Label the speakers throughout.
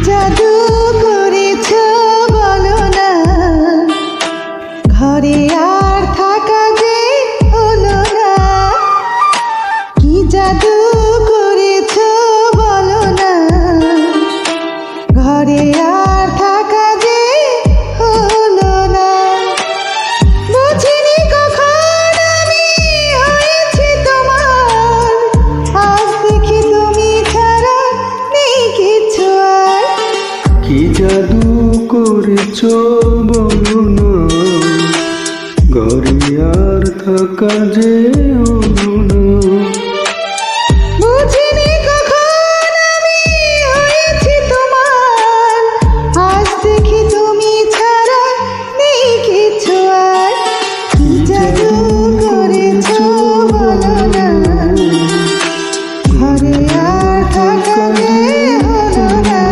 Speaker 1: জাদু করেছ বলো না, ঘরে আর থাকা যে হলো না। কি জাদু করেছ বলো না, ঘরে আর থাকা যে হলো না। বুঝিনি কখন আমি হয়েছি তোমার, আজ দেখি তুমি ছাড়া নেই কিছু আর।
Speaker 2: কি জাদু করেছ বলো না, ঘরে আর থাকা যে হলো না।
Speaker 1: বুঝিনি কখন আমি হয়েছি তোমার, আজ দেখি তুমি ছাড়া নেই কিছু আর। কি জাদু করেছ বলো না, ঘরে আর থাকা যে হলো না।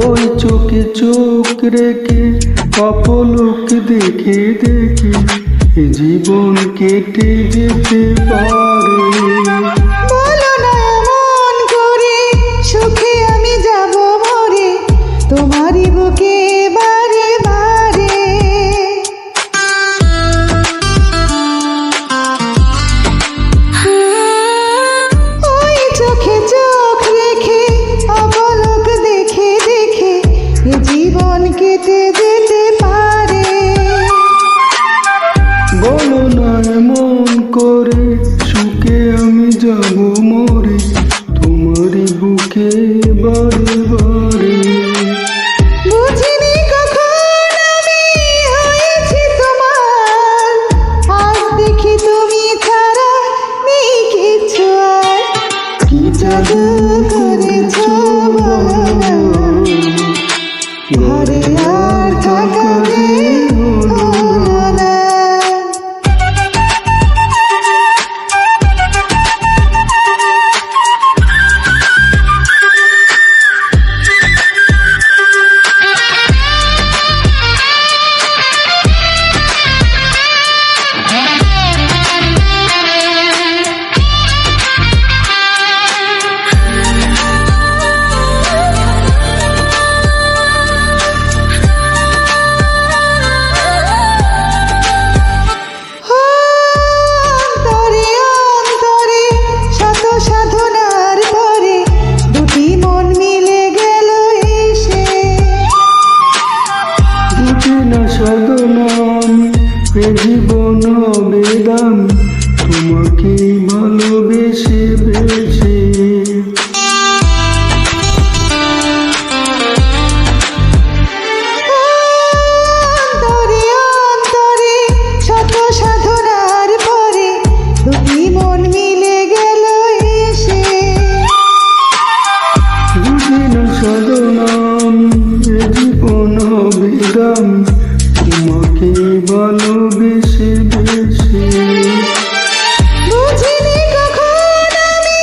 Speaker 2: ওই চোখে চোখ রেখে অপলোক দেখে দেখে এ জীবন কেটে যেতে পারে।
Speaker 1: বলো না এমন করে, সুখে আমি যাব মরে তোমারই বুকে বারে বারে। ওই চোখে চোখ রেখে অপলক দেখে দেখে এ জীবন কেটে যেতে পারে।
Speaker 2: বলো না এমন করে, সুখে আমি যাব মরে তোমারই বুকে বারে বারে।
Speaker 1: বুঝিনি কখন আমি হয়েছি তোমার, আজ দেখি তুমি ছাড়া নেই কিছু আর। কি জাদু করেছ বলো না, ঘরে আর থাকা যে হলো না। অন্তরে অন্তরে শত সাধনার পরে দুটি মন মিলে গেল এসে।
Speaker 2: বুঝি না সাধনা আমি এ জীবন হবে দামি তোমাকে ভালোবেসে বেশে।
Speaker 1: অন্তরে অন্তরে শত সাধনার পরে দুটি মন মিলে গেল এসে।
Speaker 2: বুঝি না সাধনা আমি এ জীবন হবে দামি তোমাকে ভালোবেসে বেশে।
Speaker 1: বুঝিনি কখন আমি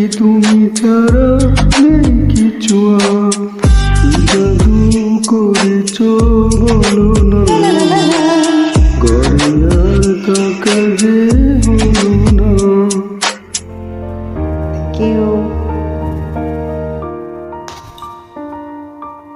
Speaker 2: তুমি ছাড়া নেই কিছু আর। কি জাদু করেছ বলো না, ঘরে আর থাকা যে